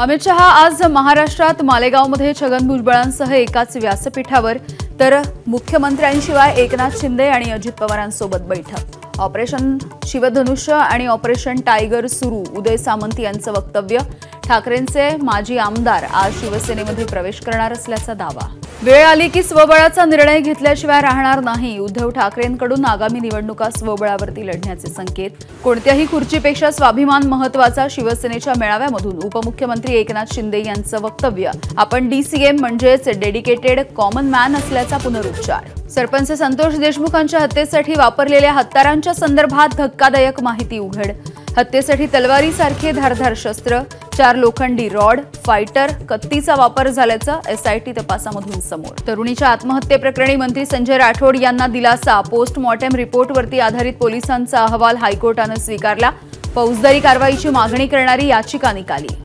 अमित शहा आज महाराष्ट्रात मालेगावमध्ये छगन भुजबळांसह एकाच व्यासपीठावर तर मुख्यमंत्र्यांशिवाय एकनाथ शिंदे आणि अजित पवारांसोबत बैठक। ऑपरेशन शिवधनुष्य आणि ऑपरेशन टायगर सुरू। उदय सामंत यांचं वक्तव्य। ठाकरेंचे माजी आमदार आज शिवसेनेमध्ये प्रवेश करणार असल्याचा दावा। वेळ आली की स्वबळाचा निर्णय घेतल्याशिवाय राहणार नाही। उद्धव ठाकरेंकडून आगामी निवडणुका स्वबळावरती लढण्याचे संकेत। कोणत्याही खुर्चीपेक्षा स्वाभिमान महत्त्वाचा। शिवसेनेच्या मेळाव्यामधून उपमुख्यमंत्री एकनाथ शिंदे यांचं वक्तव्य। आपण डीसीएम म्हणजेच डेडिकेटेड कॉमन मॅन असल्याचा पुनरुच्चार। सरपंच संतोष देशमुखांच्या हत्येसाठी वापरलेल्या हत्यारांच्या संदर्भात धक्कादायक माहिती उघड। हत्येसाठी तलवारीसारखे धारदार शस्त्र, 4 लोखंडी रॉड, फायटर, कत्तीचा वापर झाल्याचं एसआयटी तपासामधून समोर। तरुणीच्या आत्महत्येप्रकरणी मंत्री संजय राठोड यांना दिलासा। पोस्टमॉर्टम रिपोर्टवरती आधारित पोलिसांचा अहवाल हायकोर्टाने स्वीकारला। फौजदारी कारवाईची मागणी करणारी याचिका निकाली।